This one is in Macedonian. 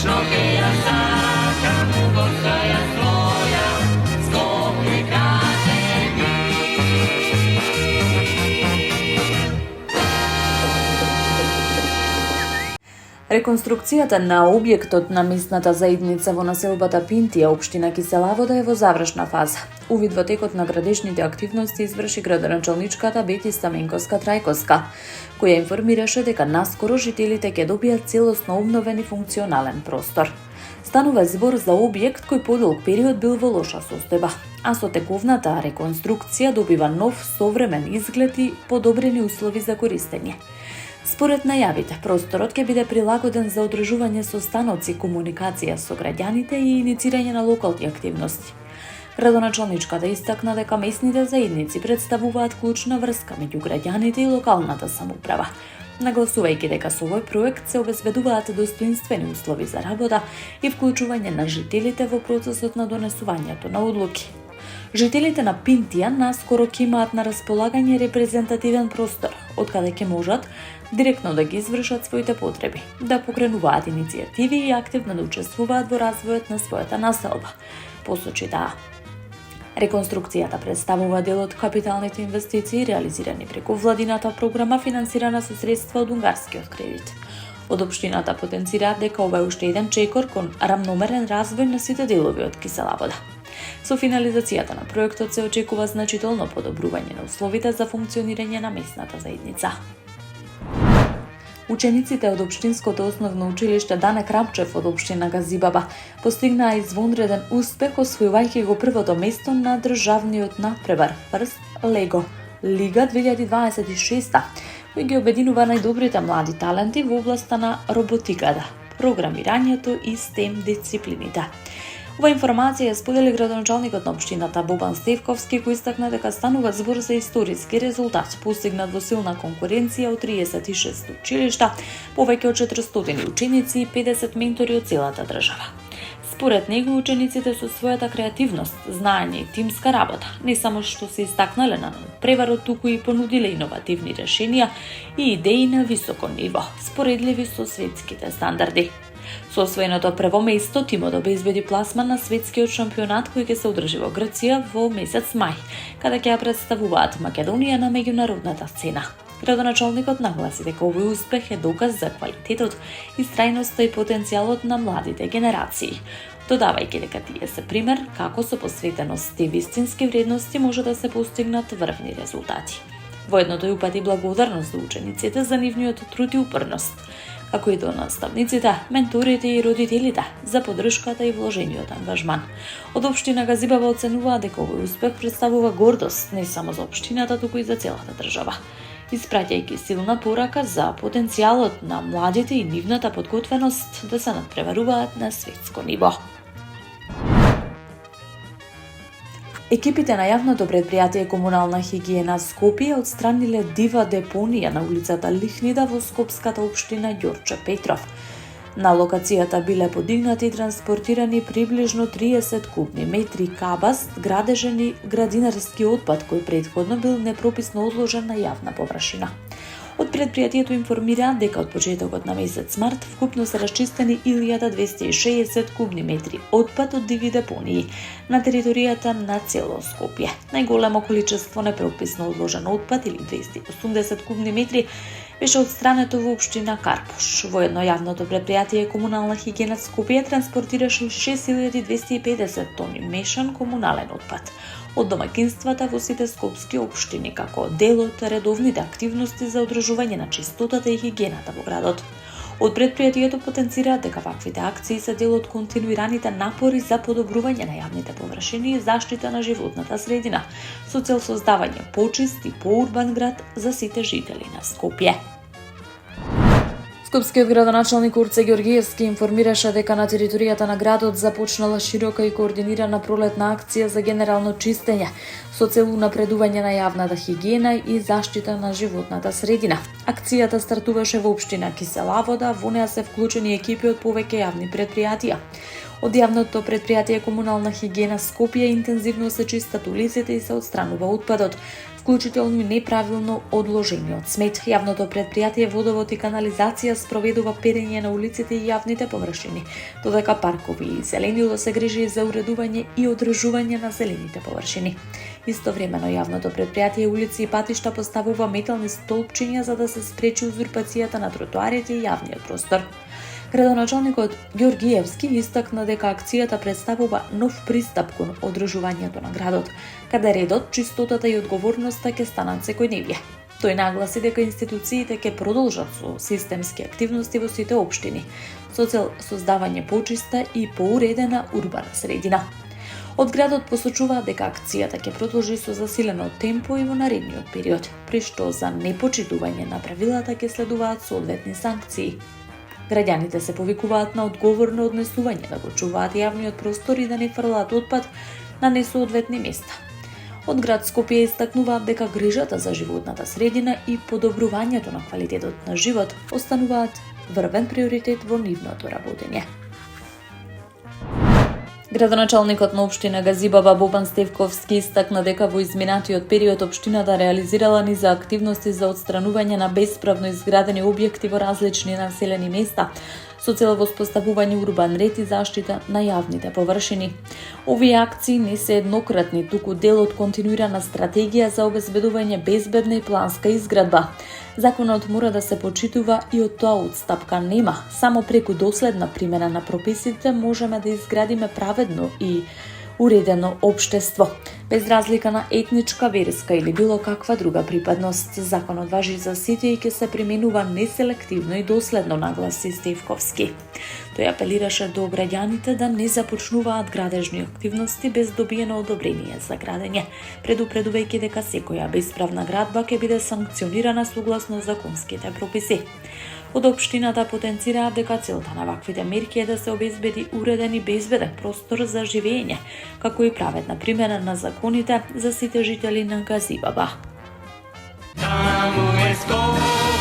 Вечно ќе ја сакам, горка ја своја, Скопје кажи ми. Реконструкцијата на објектот на местната заедница во населбата Пинтија, општина Кисела Вода, е во завршна фаза. Увид во текот на градешните активности изврши градоначалничката Бети Стаменковска-Трајковска, која информираше дека наскоро жителите ќе добијат целосно обновен и функционален простор. Станува збор за објект кој подолг период бил во лоша состојба, а со тековната реконструкција добива нов современ изглед и подобрени услови за користење. Според најавите, просторот ќе биде прилагоден за одржување состаноци, комуникација со граѓаните и иницирање на локални активности. Градоначалничката истакна дека местните заедници представуваат клучна врска меѓу граѓаните и локалната самоуправа, нагласувајќи дека со овој проект се обезбедуваат достоинствени услови за работа и вклучување на жителите во процесот на донесувањето на одлуки. Жителите на Пинтија наскоро ќе имаат на располагање репрезентативен простор, од каде ќе можат директно да ги извршат своите потреби, да покренуваат иницијативи и активно да учествуваат во развојот на својата населба, посочи таа. Реконструкцијата представува дел од капиталните инвестиции реализирани преку владината програма финансирана со средства од унгарскиот кредит. Од општината потенцираат дека ова е уште еден чекор кон рамномерен развој на сите делови од Кисела Вода. Со финализацијата на проектот се очекува значително подобрување на условите за функционирање на местната заедница. Учениците од Општинското основно училиште Дане Крапчев од општина Газибаба постигнаа извонреден успех освојувајќи го првото место на државниот надпревар First Lego Лига 2026, кој ги обединува најдобрите млади таленти во областа на роботиката, програмирањето и STEM дисциплините. Ова информација сподели градоначалникот на општината Бобан Стевковски, кој истакна дека станува збор за историски резултат, постигнат во силна конкуренција од 36 училишта, повеќе од 400 ученици и 50 ментори од целата држава. Според него, учениците со својата креативност, знаење и тимска работа не само што се истакнале на преварот, туку и понудиле иновативни решенија и идеи на високо ниво, споредливи со светските стандарди. Со освоеното прво место, тимот обезбеди пласман на светскиот шампионат кој ќе се одржи во Грција во месец мај, каде ќе ја представуваат Македонија на меѓународната сцена. Градоначалникот нагласи дека овој успех е доказ за квалитетот, истрајноста и потенцијалот на младите генерации, додавајќи дека тие се пример како со посветеност и вистински вредности може да се постигнат врвни резултати. Воедно тој упати благодарност за учениците за нивниот труд и упорност, како и до наставниците, менторите и родителите за поддршката и вложениот ангажман. Од општина Газибаба оценуваа дека овој успех представува гордост не само за општината, туку и за целата држава, испраќајќи силна порака за потенцијалот на младите и нивната подготвеност да се надпреваруваат на светско ниво. Екипите на јавното предпријатие Комунална хигиена Скопје отстраниле дива депонија на улицата Лихнида во скопската општина Ѓорче Петров. На локацијата биле подигнати и транспортирани приближно 30 кубни метри кабаст, градежен и градинарски отпад кој претходно бил непрописно одложен на јавна површина. Од предпријатието информираат дека од почетокот на месец март вкупно се расчистени 1260 кубни метри отпад од диви депонии на територијата на цело Скопје. Најголемо количество непрописно одложен отпад или 280 кубни метри беше отстрането во општина Карпуш. Воедно јавното предпријатие Комунална хигиена Скопје транспортираше 6250 тони мешан комунален отпад од домаќинствата во сите скопски општини како дел од редовните активности за одржување на чистотата и хигиената во градот. Од предпријатието потенцираат дека ваквите акции се дел од континуираните напори за подобрување на јавните површини и заштита на животната средина, со цел создавање почист и поурбан град за сите жители на Скопје. Скопскиот градоначалник Урце Ѓоргиевски информираше дека на територијата на градот започнала широка и координирана пролетна акција за генерално чистење со цел унапредување на јавната хигиена и заштита на животната средина. Акцијата стартуваше во општина Кисела Вода, во неа се вклучени екипи од повеќе јавни предпријатија. Од јавното претпријатие Комунална хигиена Скопје интензивно се чистат улиците и се отстранува отпадот, вклучително и неправилно одложениот смет. Јавното претпријатие Водовод и канализација спроведува перење на улиците и јавните површини, додека паркови и зеленило се грижи за уредување и одржување на зелените површини. Истовремено јавното претпријатие Улици и патишта поставува метални столпчиња за да се спречи узурпацијата на тротоарите и јавниот простор. Градоначалникот Ѓоргиевски истакна дека акцијата представува нов пристап кон одржувањето на градот, каде редот, чистотата и одговорноста ќе станат секојдневие. Тој нагласи дека институциите ќе продолжат со системски активности во сите општини, со цел создавање почиста и поуредена урбана средина. Од градот посочуваат дека акцијата ќе продолжи со засилено темпо и во наредниот период, при што за непочитување на правилата ќе следуваат соодветни санкции. Граѓаните се повикуваат на одговорно однесување, да го чуваат јавниот простор и да не фрлаат отпад на несоодветни места. Од град Скопје истакнуваат дека грижата за животната средина и подобрувањето на квалитетот на живот остануваат врвен приоритет во нивното работење. Градоначалникот на општина Газибаба Бобан Стевковски истакна дека во изминатиот период општината реализирала низа активности за отстранување на бесправно изградени објекти во различни населени места, со цел воспоставување урбан ред и заштита на јавните површини. Овие акции не се еднократни, туку дел од континуирана стратегија за обезбедување безбедна и планска изградба. Законот мора да се почитува и од тоа отстапка нема. Само преку доследна примена на прописите можеме да изградиме праведно и уредено општество, без разлика на етничка, верска или било каква друга припадност. Законот важи за сите и ќе се применува неселективно и доследно, нагласи Стевковски. Тој апелираше до граѓаните да не започнуваат градежни активности без добиено одобрение за градење, предупредувајќи дека секоја бесправна градба ќе биде санкционирана согласно законските прописи. Од општината потенцираат дека целта на ваквите мерки е да се обезбеди уреден и безбеден простор за живење, како и праведна примена на законите за сите жители на Газибаба. Таму е Скопје.